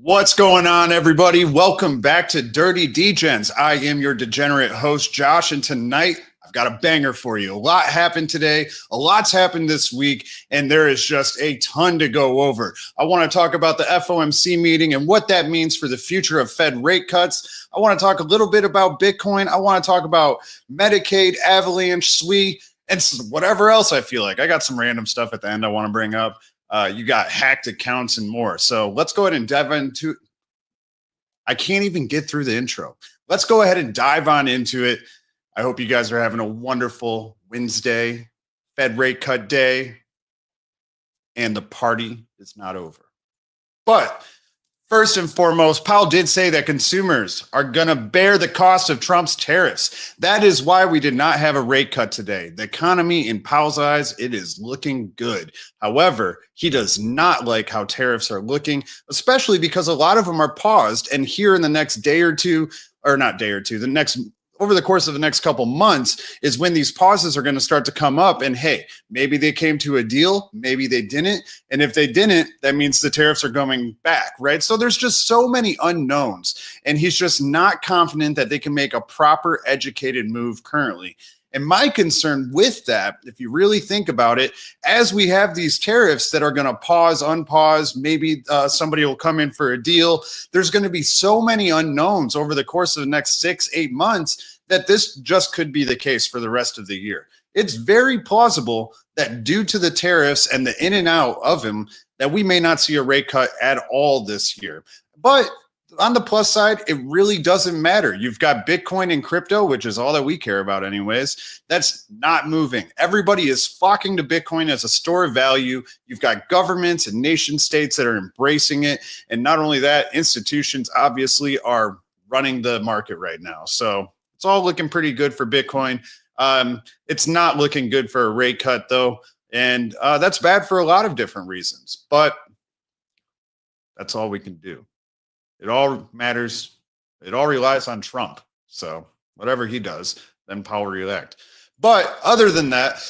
What's going on, everybody? Welcome back to Dirty Degens. I am your degenerate host, Josh, and tonight I've got a banger for you. A lot happened today, a lot's happened this week, and there is just a ton to go over. I want to talk about the FOMC meeting and what that means for the future of Fed rate cuts. I want to talk a little bit about Bitcoin. I want to talk about Metacade, Avalanche, SUI, and whatever else I feel like. I got some random stuff at the end I want to bring up. You got hacked accounts and more. So let's go ahead and dive into. I can't even get through the intro. Let's go ahead and dive on into it. I hope you guys are having a wonderful Wednesday, Fed rate cut day, and the party is not over. But first and foremost, Powell did say that consumers are going to bear the cost of Trump's tariffs. That is why we did not have a rate cut today. The economy, in Powell's eyes, it is looking good. However, he does not like how tariffs are looking, especially because a lot of them are paused. And here in the next day or two, or not day or two, over the course of the next couple months is when these pauses are going to start to come up. And hey, maybe they came to a deal, maybe they didn't. And if they didn't, that means the tariffs are going back, right? So there's just so many unknowns. And he's just not confident that they can make a proper educated move currently. And my concern with that, if you really think about it, as we have these tariffs that are going to pause, unpause, maybe somebody will come in for a deal. There's going to be so many unknowns over the course of the next 6-8 months that this just could be the case for the rest of the year. It's very plausible that due to the tariffs and the in and out of them, that we may not see a rate cut at all this year. But on the plus side, it really doesn't matter. You've got Bitcoin and crypto, which is all that we care about anyways. That's not moving. Everybody is flocking to Bitcoin as a store of value. You've got governments and nation states that are embracing it. And not only that, institutions obviously are running the market right now. So it's all looking pretty good for Bitcoin. It's not looking good for a rate cut, though. And that's bad for a lot of different reasons. But that's all we can do. It all matters. It all relies on Trump. So whatever he does, then Powell reelect. But other than that,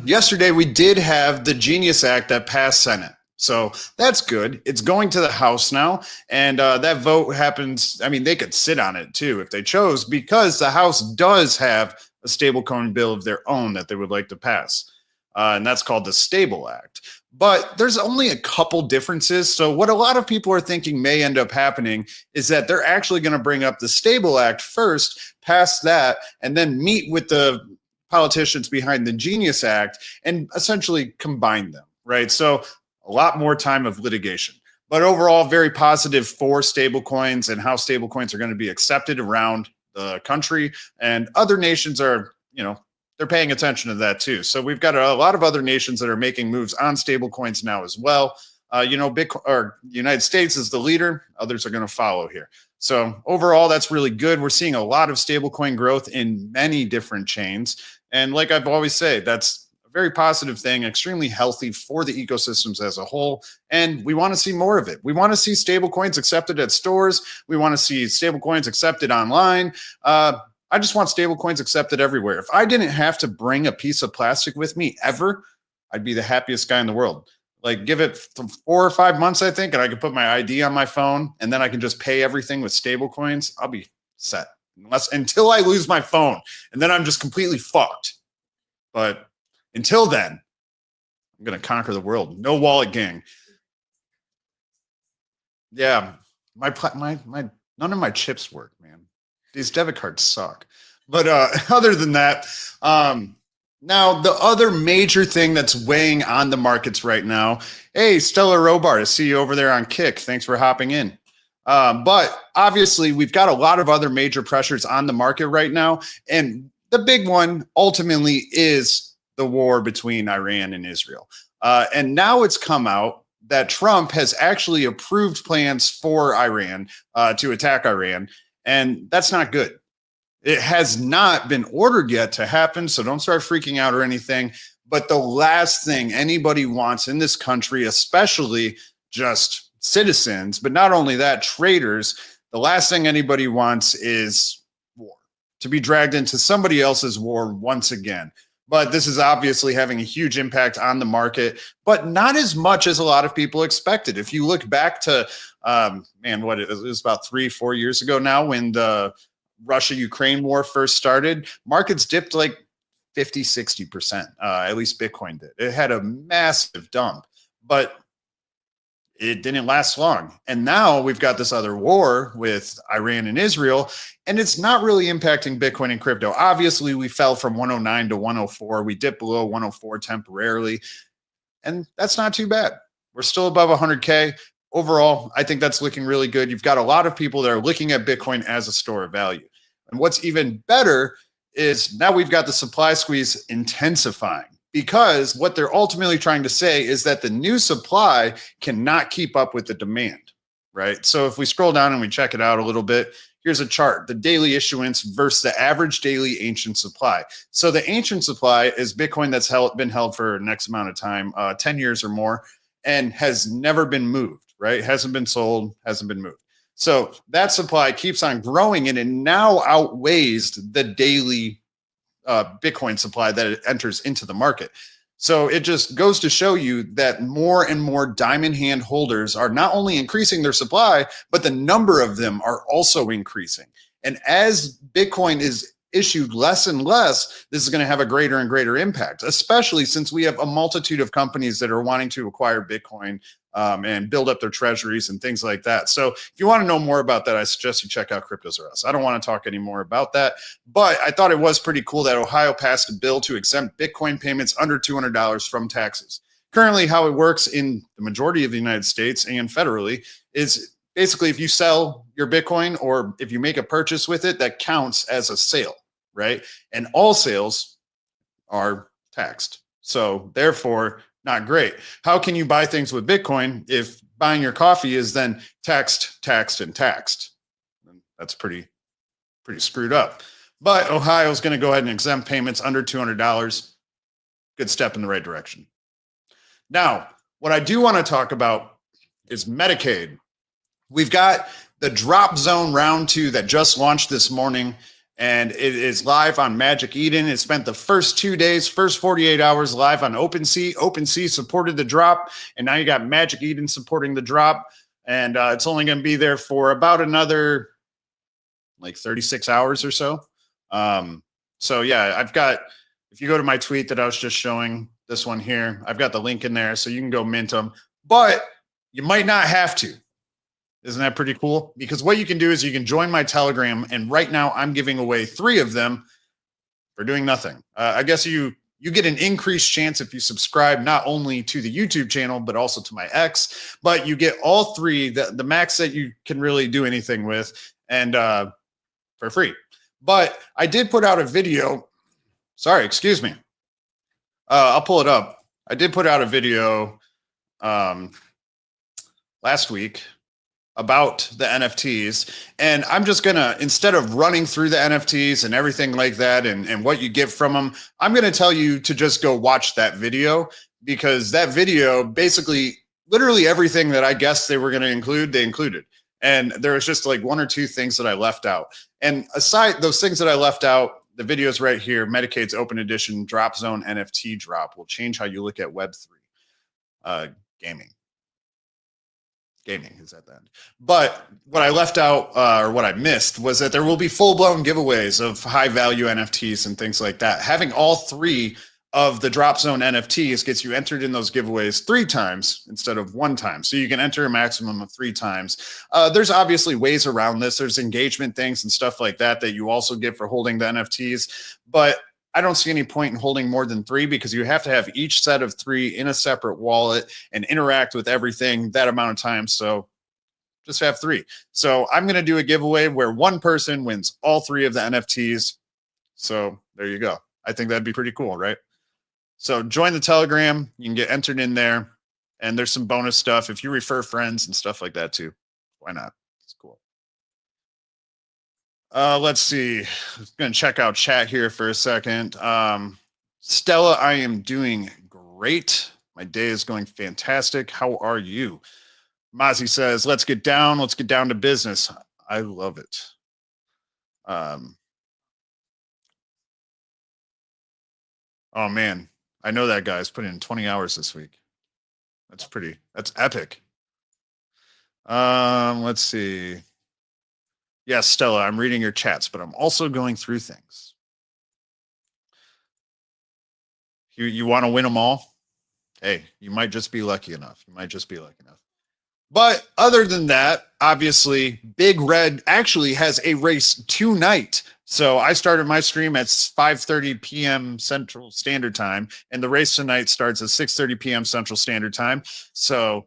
yesterday we did have the Genius Act that passed Senate. So that's good. It's going to the House now. And that vote happens. I mean, they could sit on it too if they chose, because the House does have a stablecoin bill of their own that they would like to pass. And that's called the Stable Act. But there's only a couple differences. So what a lot of people are thinking may end up happening is that they're actually going to bring up the Stable Act first, pass that, and then meet with the politicians behind the Genius Act and essentially combine them, right? So a lot more time of litigation. But overall, very positive for stablecoins and how stablecoins are going to be accepted around the country. And other nations are, they're paying attention to that too. So we've got a lot of other nations that are making moves on stable coins now as well. Bitcoin, or the United States is the leader. Others are going to follow here. So overall, that's really good. We're seeing a lot of stablecoin growth in many different chains. And like I've always said, that's a very positive thing, extremely healthy for the ecosystems as a whole. And we want to see more of it. We want to see stablecoins accepted at stores. We want to see stablecoins accepted online. I just want stablecoins accepted everywhere. If I didn't have to bring a piece of plastic with me ever, I'd be the happiest guy in the world. Like, give it 4 or 5 months, I think, and I can put my ID on my phone, and then I can just pay everything with stablecoins. I'll be set until I lose my phone, and then I'm just completely fucked. But until then, I'm gonna conquer the world. No wallet gang. Yeah, none of my chips work, man. These debit cards suck. But other than that, now the other major thing that's weighing on the markets right now, hey, Stella Robar, I see you over there on Kick. Thanks for hopping in. But obviously, we've got a lot of other major pressures on the market right now. And the big one ultimately is the war between Iran and Israel. And now it's come out that Trump has actually approved plans for Iran to attack Iran. And that's not good. It has not been ordered yet to happen, so don't start freaking out or anything. But the last thing anybody wants in this country, especially just citizens, but not only that, traders, the last thing anybody wants is war, to be dragged into somebody else's war once again. But this is obviously having a huge impact on the market, but not as much as a lot of people expected. If you look back to Man, what it was about 3-4 years ago now when the Russia-Ukraine war first started, markets dipped like 50-60%. At least Bitcoin did. It had a massive dump, but it didn't last long. And now we've got this other war with Iran and Israel, and it's not really impacting Bitcoin and crypto. Obviously, we fell from 109 to 104. We dipped below 104 temporarily, and that's not too bad. We're still above 100K. Overall, I think that's looking really good. You've got a lot of people that are looking at Bitcoin as a store of value. And what's even better is now we've got the supply squeeze intensifying, because what they're ultimately trying to say is that the new supply cannot keep up with the demand, right? So if we scroll down and we check it out a little bit, here's a chart, the daily issuance versus the average daily ancient supply. So the ancient supply is Bitcoin that's been held for an X amount of time, 10 years or more, and has never been moved, right? Hasn't been sold, hasn't been moved. So that supply keeps on growing, and it now outweighs the daily Bitcoin supply that it enters into the market. So it just goes to show you that more and more diamond hand holders are not only increasing their supply, but the number of them are also increasing. And as Bitcoin is issued less and less, this is going to have a greater and greater impact, especially since we have a multitude of companies that are wanting to acquire Bitcoin and build up their treasuries and things like that. So if you want to know more about that, I suggest you check out Cryptos R Us. I don't want to talk any more about that, but I thought it was pretty cool that Ohio passed a bill to exempt Bitcoin payments under $200 from taxes. Currently, how it works in the majority of the United States and federally is basically if you sell your Bitcoin or if you make a purchase with it, that counts as a sale, right? And all sales are taxed. So therefore, not great. How can you buy things with Bitcoin if buying your coffee is then taxed, and taxed? That's pretty screwed up. But Ohio is going to go ahead and exempt payments under $200. Good step in the right direction. Now, what I do want to talk about is Metacade. We've got the Dropzone round 2 that just launched this morning, and it is live on Magic Eden. It spent the first 2 days, first 48 hours live on OpenSea. OpenSea supported the drop, and now you got Magic Eden supporting the drop, and it's only going to be there for about another like 36 hours or so. So yeah, I've got, if you go to my tweet that I was just showing, this one here, I've got the link in there, so you can go mint them, but you might not have to. Isn't that pretty cool? Because what you can do is you can join my Telegram, and right now I'm giving away 3 of them for doing nothing. I guess you get an increased chance if you subscribe not only to the YouTube channel, but also to my X, but you get all 3, the max that you can really do anything with, and for free. But I did put out a video. Sorry, excuse me. I'll pull it up. I did put out a video last week about the NFTs. And I'm just gonna, instead of running through the NFTs and everything like that and what you get from them, I'm gonna tell you to just go watch that video, because that video basically, literally everything that I guessed they were gonna include, they included. And there was just like 1 or 2 things that I left out. And aside those things that I left out, the video's right here, Metacade's Open Edition Dropzone NFT drop will change how you look at Web3 gaming. Gaming is at the end. But what I left out or what I missed was that there will be full-blown giveaways of high-value NFTs and things like that. Having all 3 of the Dropzone NFTs gets you entered in those giveaways 3 times instead of 1 time. So you can enter a maximum of 3 times. There's obviously ways around this. There's engagement things and stuff like that that you also get for holding the NFTs. But I don't see any point in holding more than 3, because you have to have each set of 3 in a separate wallet and interact with everything that amount of time. So just have 3. So I'm going to do a giveaway where 1 person wins all 3 of the NFTs. So there you go. I think that'd be pretty cool, right? So join the Telegram. You can get entered in there, and there's some bonus stuff if you refer friends and stuff like that too. Why not? It's cool. Let's see. I'm going to check out chat here for a second. Stella, I am doing great. My day is going fantastic. How are you? Mozzie says, let's get down to business. I love it. Oh man, I know that guy's put in 20 hours this week. That's epic. Let's see. Yes, Stella, I'm reading your chats, but I'm also going through things. You want to win them all? Hey, you might just be lucky enough. But other than that, obviously, Big Red actually has a race tonight. So I started my stream at 5:30 p.m. Central Standard Time, and the race tonight starts at 6:30 p.m. Central Standard Time. So,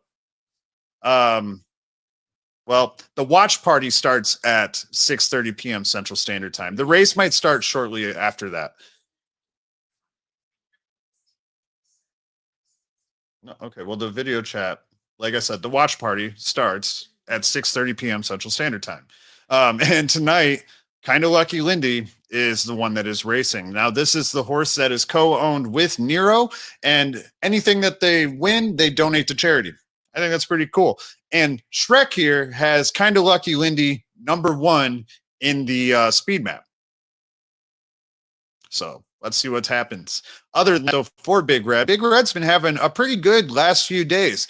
well, the watch party starts at 6:30 p.m. Central Standard Time. The race might start shortly after that. No, okay, well, the video chat, like I said, the watch party starts at 6:30 p.m. Central Standard Time. And tonight, Kind of Lucky Lindy is the one that is racing. Now, this is the horse that is co-owned with Nero, and anything that they win, they donate to charity. I think that's pretty cool. And Shrek here has Kind of Lucky Lindy #1 in the speed map. So let's see what happens. Other than that, for Big Red's been having a pretty good last few days.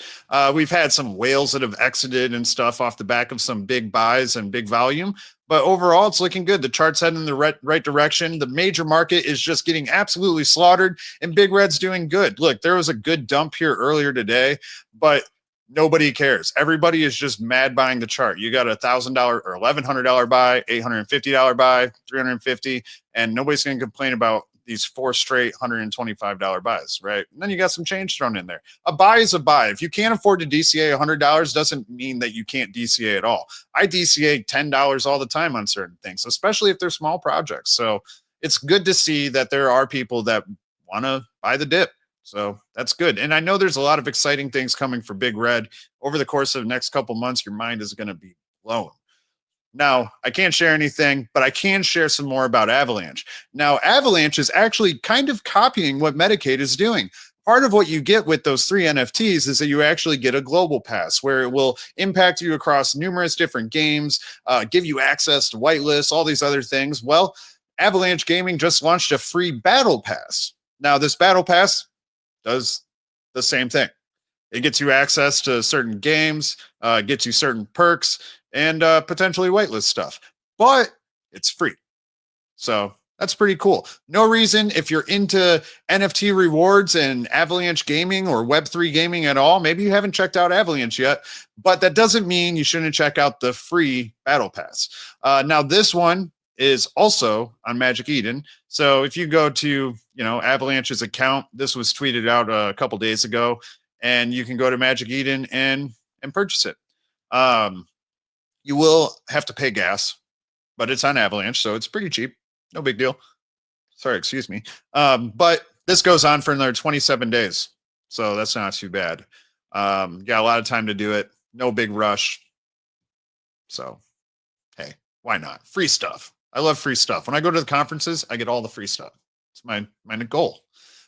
We've had some whales that have exited and stuff off the back of some big buys and big volume. But overall, it's looking good. The chart's heading in the right direction. The major market is just getting absolutely slaughtered, and Big Red's doing good. Look, there was a good dump here earlier today, but nobody cares. Everybody is just mad buying the chart. You got $1,000 or $1,100 buy, $850 buy, $350, and nobody's going to complain about these 4 straight $125 buys, right? And then you got some change thrown in there. A buy is a buy. If you can't afford to DCA $100, doesn't mean that you can't DCA at all. I DCA $10 all the time on certain things, especially if they're small projects. So it's good to see that there are people that want to buy the dip. So that's good. And I know there's a lot of exciting things coming for Big Red over the course of the next couple months. Your mind is going to be blown. Now, I can't share anything, but I can share some more about Avalanche. Now, Avalanche is actually kind of copying what Metacade is doing. Part of what you get with those 3 NFTs is that you actually get a global pass where it will impact you across numerous different games, give you access to whitelists, all these other things. Well, Avalanche Gaming just launched a free battle pass. Now, this battle pass does the same thing. It gets you access to certain games, gets you certain perks, and potentially whitelist stuff. But it's free. So that's pretty cool. No reason, if you're into NFT rewards and Avalanche gaming or Web3 gaming at all, maybe you haven't checked out Avalanche yet, but that doesn't mean you shouldn't check out the free battle pass. Now, this one is also on Magic Eden. So if you go to, Avalanche's account, this was tweeted out a couple days ago, and you can go to Magic Eden and purchase it. You will have to pay gas, but it's on Avalanche, so it's pretty cheap. No big deal. Sorry, excuse me. But this goes on for another 27 days, so that's not too bad. Got a lot of time to do it. No big rush. So, hey, why not? Free stuff. I love free stuff. When I go to the conferences, I get all the free stuff. It's my goal.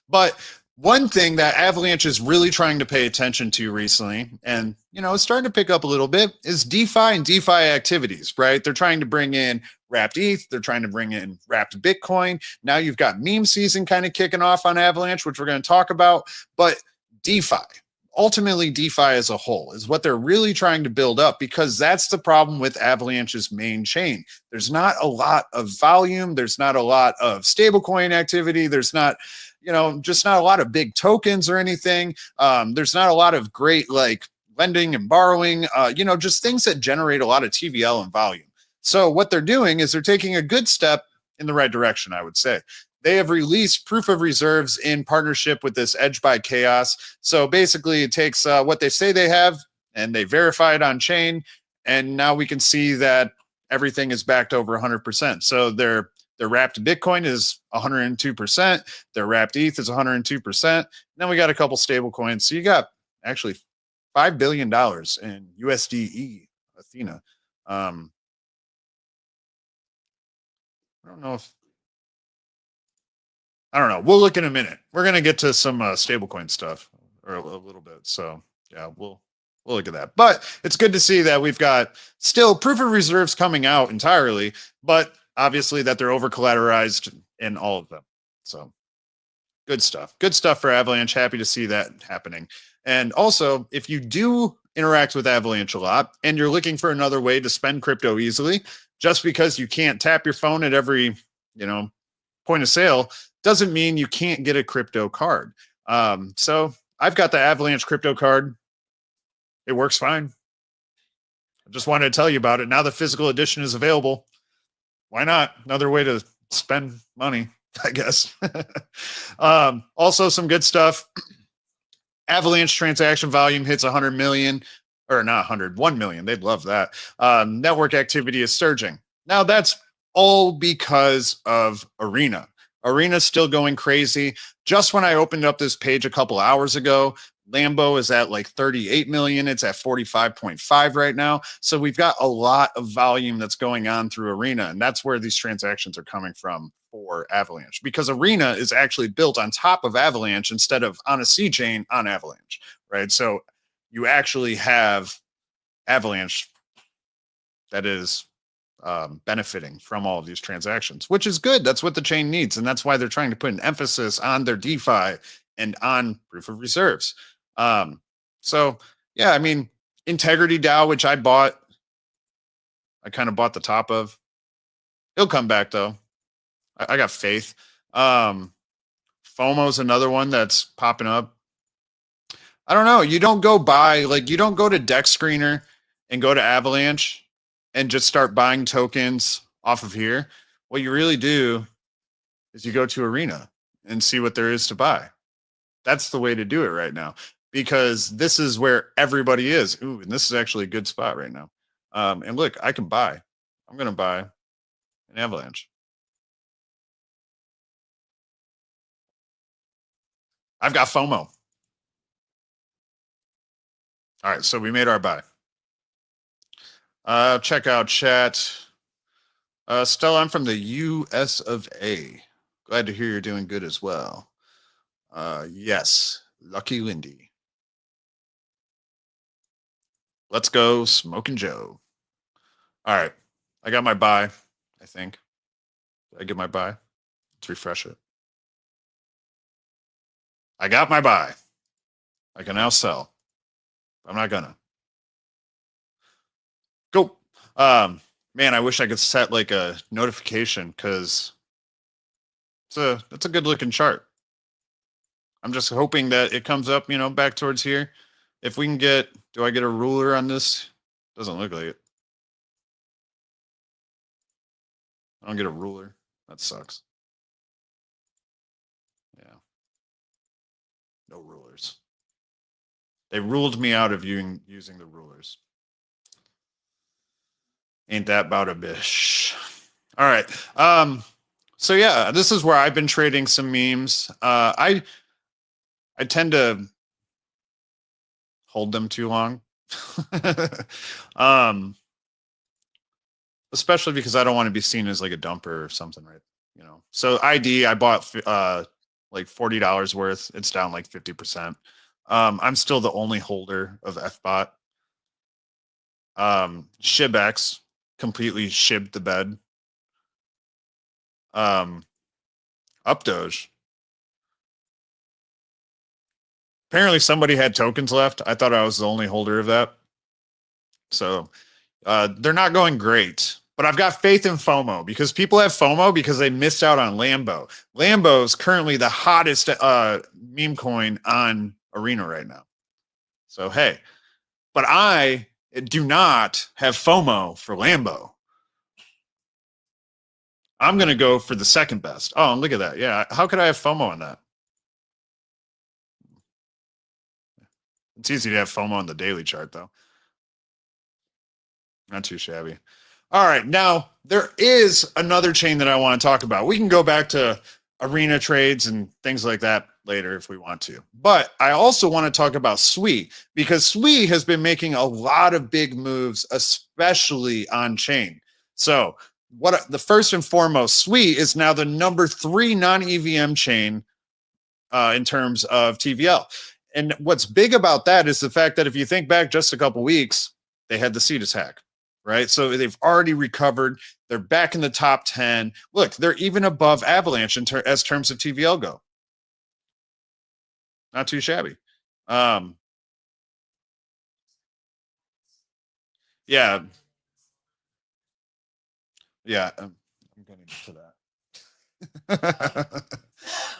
But one thing that Avalanche is really trying to pay attention to recently, and it's starting to pick up a little bit, is DeFi and DeFi activities, right? They're trying to bring in wrapped ETH, they're trying to bring in wrapped Bitcoin. Now you've got meme season kind of kicking off on Avalanche, which we're going to talk about. But DeFi, ultimately DeFi as a whole, is what they're really trying to build up, because that's the problem with Avalanche's main chain. There's not a lot of volume. There's not a lot of stablecoin activity. There's not, just not a lot of big tokens or anything. There's not a lot of great lending and borrowing, just things that generate a lot of TVL and volume. So what they're doing is they're taking a good step in the right direction, I would say. They have released proof of reserves in partnership with this Edge by Chaos. So basically it takes what they say they have and they verify it on chain. And now we can see that everything is backed over 100%. So their wrapped Bitcoin is 102%. Their wrapped ETH is 102%. Then we got a couple stable coins. So you got actually $5 billion in USDE Athena. I don't know. We'll look in a minute. We're going to get to some stablecoin stuff or a little bit. So yeah, we'll look at that. But it's good to see that we've got still proof of reserves coming out entirely, but obviously that they're over collateralized in all of them. So good stuff. Good stuff for Avalanche. Happy to see that happening. And also, if you do interact with Avalanche a lot and you're looking for another way to spend crypto easily, just because you can't tap your phone at every, point of sale doesn't mean you can't get a crypto card. So I've got the Avalanche crypto card. It works fine. I just wanted to tell you about it. Now the physical edition is available. Why not? Another way to spend money, I guess. Also some good stuff. Avalanche transaction volume hits 100 million, or not 100, 1 million. They'd love that. Network activity is surging. Now that's all because of Arena. Arena's still going crazy. Just when I opened up this page a couple hours ago, Lambo is at like 38 million. It's at 45.5 right now. So we've got a lot of volume that's going on through Arena, and that's where these transactions are coming from for Avalanche, because Arena is actually built on top of Avalanche instead of on a C chain on Avalanche, right? So you actually have Avalanche that is benefiting from all of these transactions, which is good. That's what the chain needs. And that's why they're trying to put an emphasis on their DeFi and on proof of reserves. So yeah, I mean, Integrity DAO, which I kind of bought the top of. He'll come back though. I got faith. FOMO's another one that's popping up. I don't know. You don't go to Dex Screener and go to Avalanche and just start buying tokens off of here. What you really do is you go to Arena and see what there is to buy. That's the way to do it right now, because this is where everybody is. Ooh, and this is actually a good spot right now. And look, I can buy. I'm going to buy an Avalanche. I've got FOMO. All right, so we made our buy. Check out chat. Stella, I'm from the US of A. Glad to hear you're doing good as well. Yes, Lucky Lindy. Let's go, Smoking Joe. All right, I got my buy, I think. Did I get my buy? Let's refresh it. I got my buy. I can now sell. I'm not gonna. Go. Man, I wish I could set like a notification, because it's a good looking chart. I'm just hoping that it comes up, back towards here. If we can do I get a ruler on this? Doesn't look like it. I don't get a ruler. That sucks. Yeah. No rulers. They ruled me out of using the rulers. Ain't that about a bish? All right. So yeah, this is where I've been trading some memes. I tend to hold them too long. Especially because I don't want to be seen as like a dumper or something, right? So ID, I bought like $40 worth. It's down like 50%. I'm still the only holder of FBOT. ShibX completely shibbed the bed. Up Doge. Apparently somebody had tokens left. I thought I was the only holder of that. So they're not going great. But I've got faith in FOMO, because people have FOMO because they missed out on Lambo. Lambo is currently the hottest meme coin on Arena right now. So, hey, but I do not have FOMO for Lambo. I'm going to go for the second best. Oh, look at that. Yeah. How could I have FOMO on that? It's easy to have FOMO on the daily chart, though. Not too shabby. All right. Now, there is another chain that I want to talk about. We can go back to Arena trades and things like that later if we want to. But I also want to talk about SUI, because SUI has been making a lot of big moves, especially on chain. So the first and foremost, SUI is now the number 3 non-EVM chain in terms of TVL. And what's big about that is the fact that if you think back just a couple weeks, they had the Cetus hack, right? So they've already recovered. They're back in the top 10. Look, they're even above Avalanche as terms of TVL go. Not too shabby. Yeah. Yeah. I'm getting to that.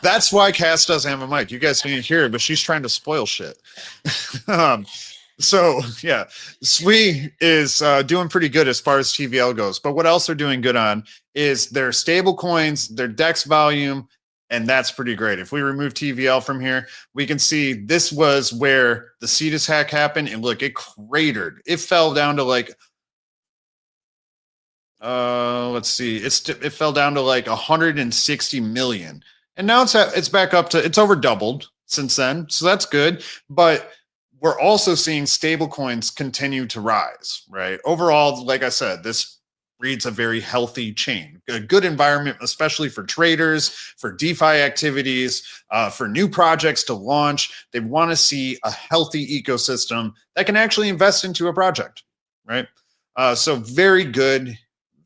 That's why Cass doesn't have a mic. You guys can't hear it, but she's trying to spoil shit. um, so yeah, SUI is doing pretty good as far as TVL goes. But what else they're doing good on is their stable coins, their DEX volume, and that's pretty great. If we remove TVL from here, we can see this was where the CETUS hack happened, and look, it cratered. It fell down to like let's see, it fell down to like 160 million, and now it's back up to, it's over doubled since then, so that's good. But we're also seeing stable coins continue to rise, right? Overall, like I said, this breeds a very healthy chain, a good environment, especially for traders, for DeFi activities, for new projects to launch. They want to see a healthy ecosystem that can actually invest into a project, right? So very good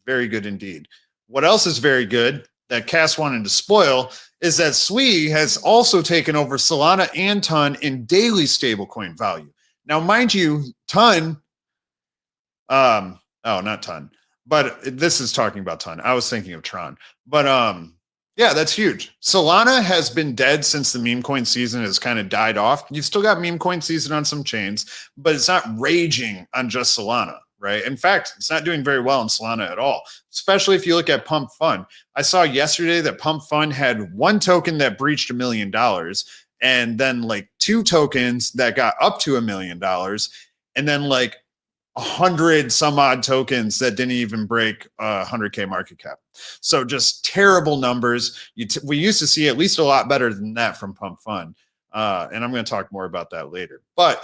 indeed. What else is very good that Cass wanted to spoil is that SUI has also taken over Solana and Ton in daily stablecoin value. Now, mind you, Ton, oh, not Ton, but this is talking about Ton. I was thinking of Tron, but yeah, that's huge. Solana has been dead since the meme coin season has kind of died off. You've still got meme coin season on some chains, but it's not raging on just Solana. Right. In fact, it's not doing very well in Solana at all, especially if you look at PumpFun. I saw yesterday that PumpFun had one token that breached $1 million, and then like 2 tokens that got up to $1 million, and then like 100 some odd tokens that didn't even break 100K market cap. So just terrible numbers. We used to see at least a lot better than that from PumpFun. And I'm going to talk more about that later. But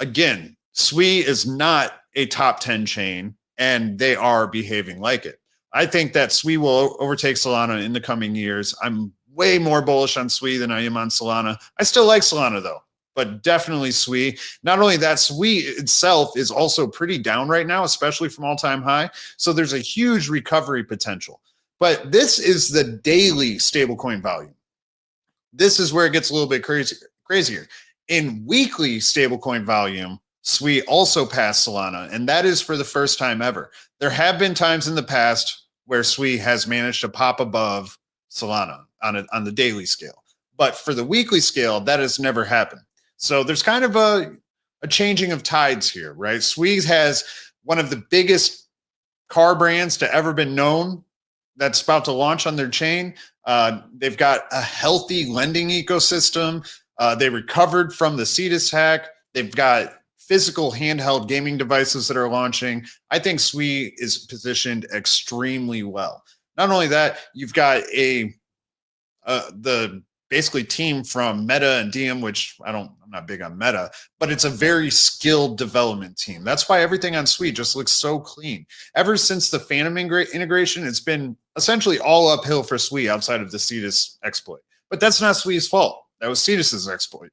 again, SUI is not a top 10 chain, and they are behaving like it. I think that SUI will overtake Solana in the coming years. I'm way more bullish on SUI than I am on Solana. I still like Solana though, but definitely SUI. Not only that, SUI itself is also pretty down right now, especially from all-time high. So there's a huge recovery potential. But this is the daily stablecoin volume. This is where it gets a little bit crazier. In weekly stablecoin volume, SUI also passed Solana, and that is for the first time ever. There have been times in the past where SUI has managed to pop above Solana on the daily scale, but for the weekly scale, that has never happened. So there's kind of a changing of tides here, right? SUI has one of the biggest car brands to ever been known that's about to launch on their chain. They've got a healthy lending ecosystem. They recovered from the CETUS hack. They've got physical handheld gaming devices that are launching. I think SUI is positioned extremely well. Not only that, you've got the basically team from Meta and Diem, which I'm not big on Meta, but it's a very skilled development team. That's why everything on SUI just looks so clean. Ever since the Phantom integration, it's been essentially all uphill for SUI outside of the CETUS exploit. But that's not SUI's fault. That was CETUS's exploit.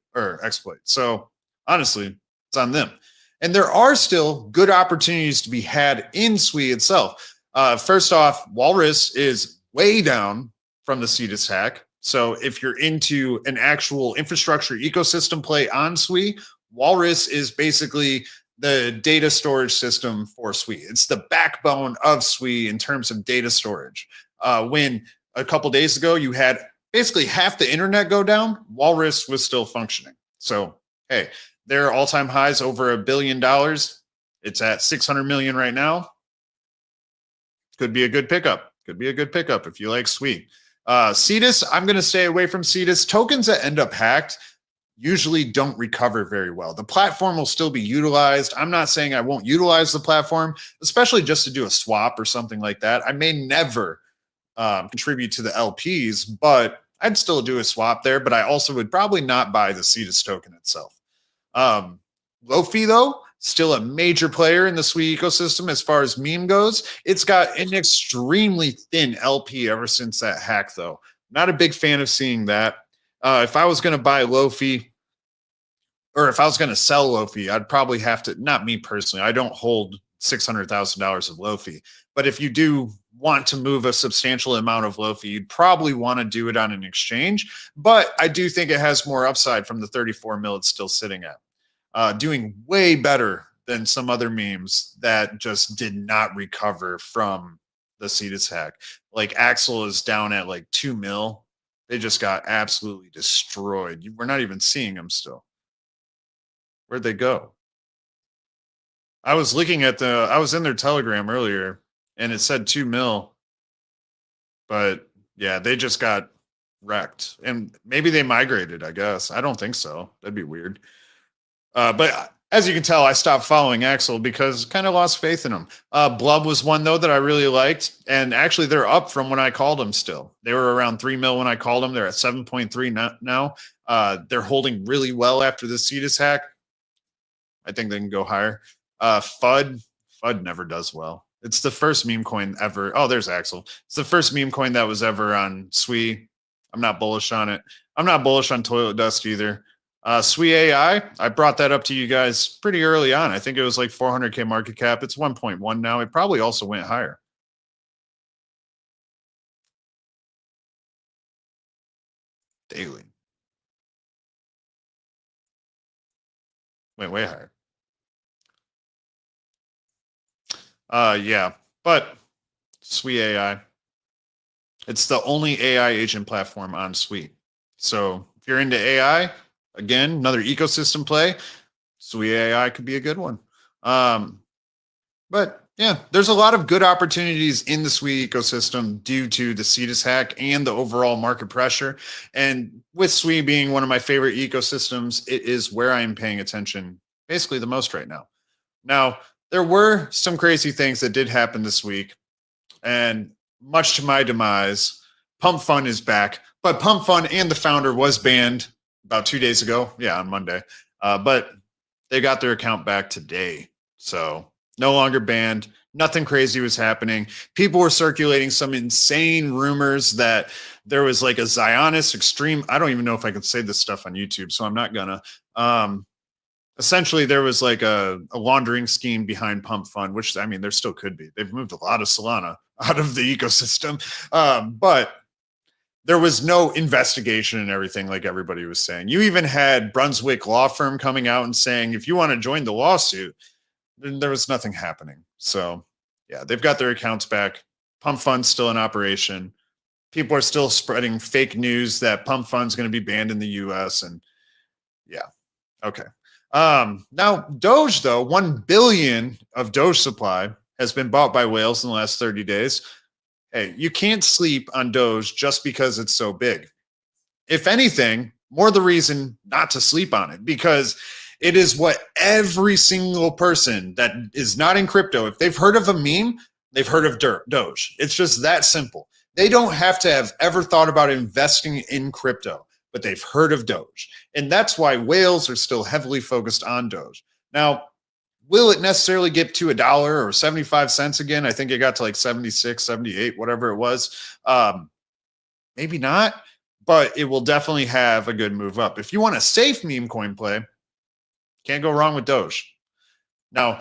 So honestly, it's on them. And there are still good opportunities to be had in SUI itself. First off, Walrus is way down from the CETUS hack. So if you're into an actual infrastructure ecosystem play on SUI, Walrus is basically the data storage system for SUI. It's the backbone of SUI in terms of data storage. When a couple days ago you had basically half the internet go down, Walrus was still functioning. So, hey, their all-time highs over $1 billion. It's at 600 million right now. Could be a good pickup. Could be a good pickup if you like SUI. CETUS, I'm going to stay away from CETUS. Tokens that end up hacked usually don't recover very well. The platform will still be utilized. I'm not saying I won't utilize the platform, especially just to do a swap or something like that. I may never contribute to the LPs, but I'd still do a swap there. But I also would probably not buy the CETUS token itself. Lofi, though, still a major player in the SUI ecosystem as far as meme goes. It's got an extremely thin LP ever since that hack, though. Not a big fan of seeing that. If I was going to buy Lofi, or if I was going to sell Lofi, I'd probably have to, not me personally, I don't hold $600,000 of Lofi. But if you do want to move a substantial amount of Lofi, you'd probably want to do it on an exchange. But I do think it has more upside from the 34 mil it's still sitting at. Doing way better than some other memes that just did not recover from the Cetus hack. Like AXOL is down at like 2 mil. They just got absolutely destroyed. We're not even seeing them still. Where'd they go? I was looking at I was in their Telegram earlier and it said 2 mil, but yeah, they just got wrecked. And maybe they migrated, I guess. I don't think so. That'd be weird. But as you can tell, I stopped following AXOL because kind of lost faith in them. Blub was one though that I really liked, and actually they're up from when I called them. Still, they were around 3 mil when I called them. They're at 7.3 now. They're holding really well after the Cetus hack. I think they can go higher. FUD never does well. It's the first meme coin ever. Oh, there's AXOL. It's the first meme coin that was ever on SUI. I'm not bullish on it. I'm not bullish on Toilet Dust either. SUI, I brought that up to you guys pretty early on. I think it was like 400K market cap. It's 1.1 now. It probably also went higher. Daily. Went way higher. Yeah, but SUI, it's the only AI agent platform on SUI. So if you're into AI, again, another ecosystem play, SUI could be a good one. But yeah, there's a lot of good opportunities in the SUI ecosystem due to the Cetus hack and the overall market pressure. And with SUI being one of my favorite ecosystems, it is where I am paying attention basically the most right now. Now, there were some crazy things that did happen this week, and much to my demise, PumpFun is back. But PumpFun and the founder was banned about 2 days ago. Yeah, on Monday. But they got their account back today. So no longer banned. Nothing crazy was happening. People were circulating some insane rumors that there was like a Zionist extreme. I don't even know if I can say this stuff on YouTube, so I'm not gonna. Essentially, there was like a laundering scheme behind PumpFun, which, I mean, there still could be. They've moved a lot of Solana out of the ecosystem. But there was no investigation and everything like everybody was saying. You even had Brunswick law firm coming out and saying, if you want to join the lawsuit, then there was nothing happening. So yeah, they've got their accounts back. PumpFun's still in operation. People are still spreading fake news that PumpFun's going to be banned in the US. And yeah, okay. Now Doge though, 1 billion of Doge supply has been bought by whales in the last 30 days. Hey, you can't sleep on Doge just because it's so big. If anything, more the reason not to sleep on it, because it is what every single person that is not in crypto, if they've heard of a meme, they've heard of Doge. It's just that simple. They don't have to have ever thought about investing in crypto, but they've heard of Doge. And that's why whales are still heavily focused on Doge. Now, will it necessarily get to $1 or 75 cents again? I think it got to like 76, 78, whatever it was. Maybe not, but it will definitely have a good move up. If you want a safe meme coin play, can't go wrong with Doge. Now,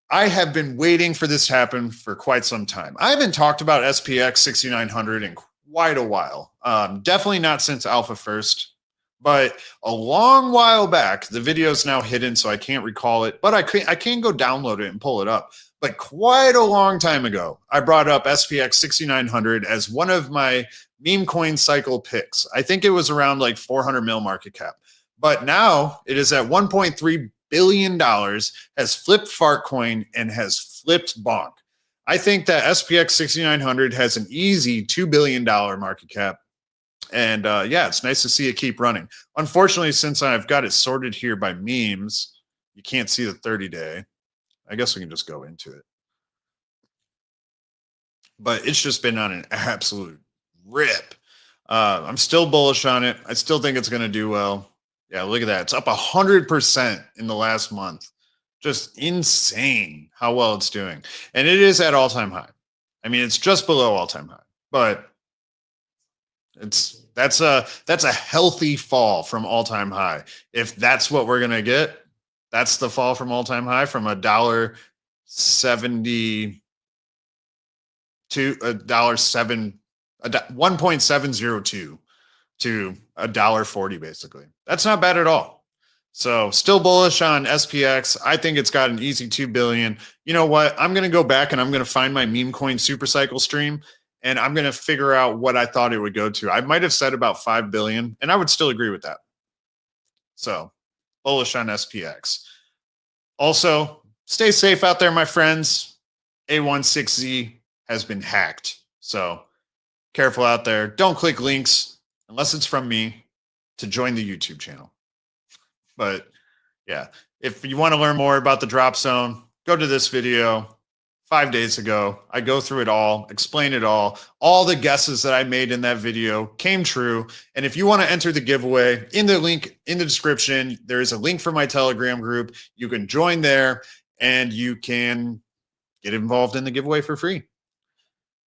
I have been waiting for this to happen for quite some time. I haven't talked about SPX 6900 in quite a while. Definitely not since Alpha First, but a long while back. The video is now hidden, so I can't recall it, but I can go download it and pull it up. But quite a long time ago, I brought up SPX 6900 as one of my meme coin cycle picks. I think it was around like 400 mil market cap. But now it is at $1.3 billion, has flipped Fartcoin, and has flipped Bonk. I think that SPX 6900 has an easy $2 billion market cap. And yeah, it's nice to see it keep running. Unfortunately, since I've got it sorted here by memes, you can't see the 30-day. I guess we can just go into it. But it's just been on an absolute rip. I'm still bullish on it. I still think it's going to do well. Yeah, look at that. It's up 100% in the last month. Just insane how well it's doing. And it is at all-time high. I mean, it's just below all-time high. But that's a healthy fall from all-time high. If that's what we're going to get, that's the fall from all-time high, from $1.70 to $1.702 to $1.40 basically. That's not bad at all. So still bullish on SPX. I think it's got an easy 2 billion. You know what? I'm going to go back and I'm going to find my meme coin supercycle stream and I'm going to figure out what I thought it would go to. I might have said about 5 billion and I would still agree with that. So bullish on SPX. Also, stay safe out there, my friends. A16Z has been hacked. So careful out there. Don't click links unless it's from me to join the YouTube channel. But yeah, if you want to learn more about the drop zone, go to this video 5 days ago. I go through it all, explain it all. All the guesses that I made in that video came true. And if you want to enter the giveaway, in the link in the description, there is a link for my Telegram group. You can join there and you can get involved in the giveaway for free.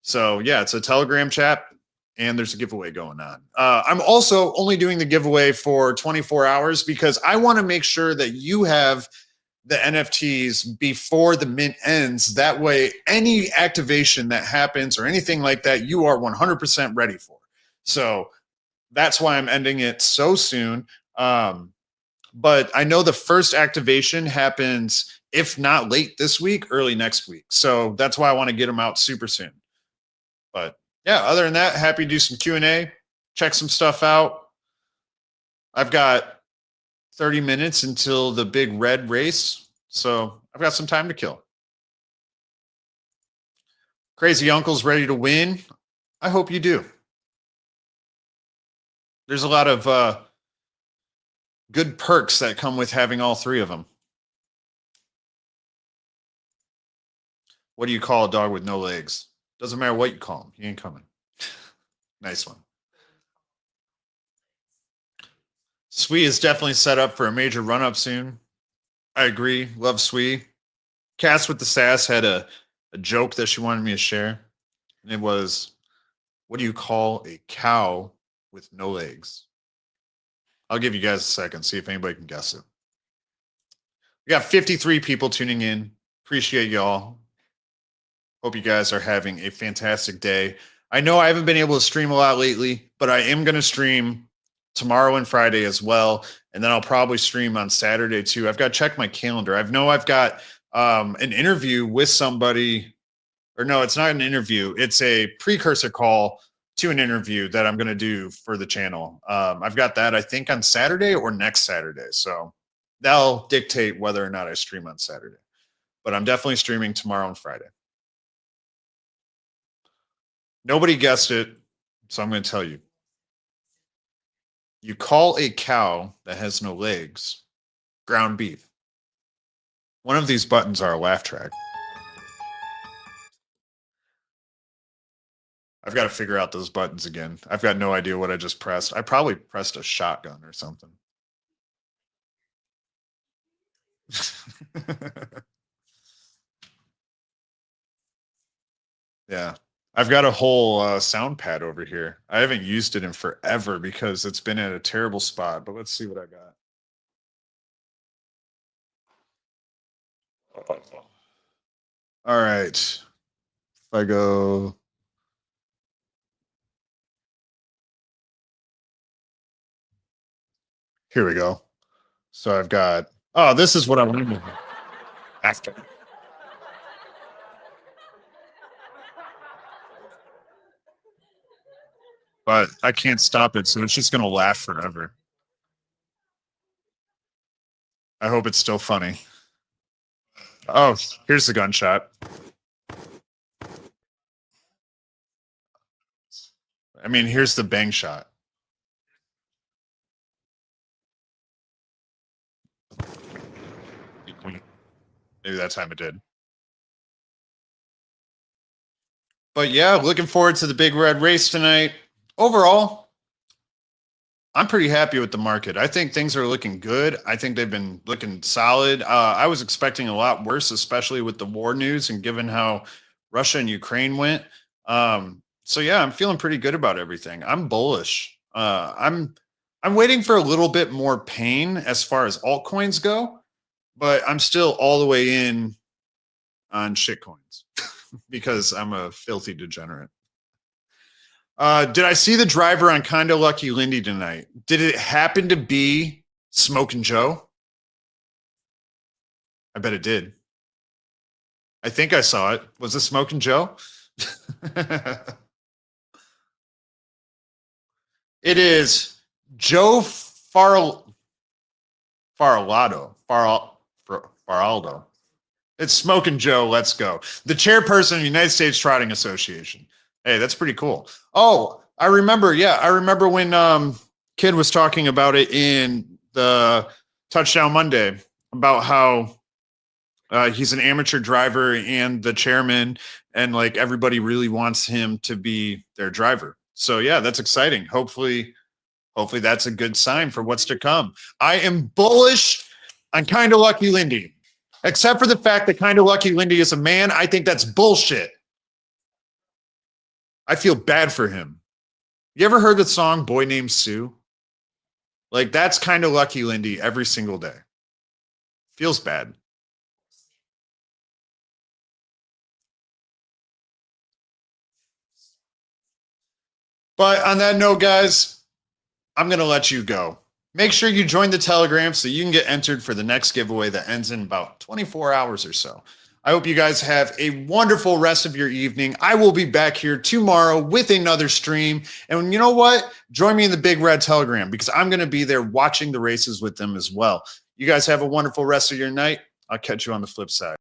So yeah, it's a Telegram chat. And there's a giveaway going on. I'm also only doing the giveaway for 24 hours because I want to make sure that you have the NFTs before the mint ends. That way, any activation that happens or anything like that, you are 100% ready for. So that's why I'm ending it so soon. But I know the first activation happens, if not late this week, early next week. So that's why I want to get them out super soon. But yeah, other than that, happy to do some Q&A, check some stuff out. I've got 30 minutes until the big red race, so I've got some time to kill. Crazy Uncle's ready to win. I hope you do. There's a lot of good perks that come with having all three of them. What do you call a dog with no legs? Doesn't matter what you call him. He ain't coming. Nice one. SUI is definitely set up for a major run-up soon. I agree. Love SUI. Cass with the Sass had a joke that she wanted me to share. And it was, what do you call a cow with no legs? I'll give you guys a second, see if anybody can guess it. We got 53 people tuning in. Appreciate y'all. Hope you guys are having a fantastic day. I know I haven't been able to stream a lot lately, but I am going to stream tomorrow and Friday as well. And then I'll probably stream on Saturday too. I've got to check my calendar. I've got an interview with somebody, or no, it's not an interview. It's a precursor call to an interview that I'm going to do for the channel. I've got that, I think, on Saturday or next Saturday. So that'll dictate whether or not I stream on Saturday. But I'm definitely streaming tomorrow and Friday. Nobody guessed it, so I'm going to tell you. You call a cow that has no legs ground beef. One of these buttons are a laugh track. I've got to figure out those buttons again. I've got no idea what I just pressed. I probably pressed a shotgun or something. Yeah. I've got a whole sound pad over here. I haven't used it in forever because it's been at a terrible spot, but let's see what I got. All right. If I go. Here we go. So I've got, oh, this is what I want to after. But I can't stop it, so it's just going to laugh forever. I hope it's still funny. Oh, here's the gunshot. I mean, here's the bang shot. Maybe that time it did. But yeah, looking forward to the big red race tonight. Overall, I'm pretty happy with the market. I think things are looking good. I think they've been looking solid. I was expecting a lot worse, especially with the war news and given how Russia and Ukraine went. So yeah, I'm feeling pretty good about everything. I'm bullish. I'm waiting for a little bit more pain as far as altcoins go, but I'm still all the way in on shitcoins because I'm a filthy degenerate. Did I see the driver on Kinda Lucky Lindy tonight? Did it happen to be Smokin' Joe? bet it did. I think I saw it. Was it Smoking Joe? It is Joe Faraldo. It's Smoking Joe. Let's go. The chairperson of the United States Trotting Association. Hey, that's pretty cool. Oh, I remember. Yeah, I remember when Kid was talking about it in the Touchdown Monday about how he's an amateur driver and the chairman, and like everybody really wants him to be their driver. So yeah, that's exciting. Hopefully that's a good sign for what's to come. I am bullish on Kinda Lucky Lindy, except for the fact that Kinda Lucky Lindy is a man. I think that's bullshit. I feel bad for him. You ever heard the song Boy Named Sue? Like, that's Kinda Lucky Lindy every single day. Feels bad. But on that note, guys, I'm going to let you go. Make sure you join the Telegram so you can get entered for the next giveaway that ends in about 24 hours or so. I hope you guys have a wonderful rest of your evening. I will be back here tomorrow with another stream. And you know what? Join me in the Big Red Telegram because I'm going to be there watching the races with them as well. You guys have a wonderful rest of your night. I'll catch you on the flip side.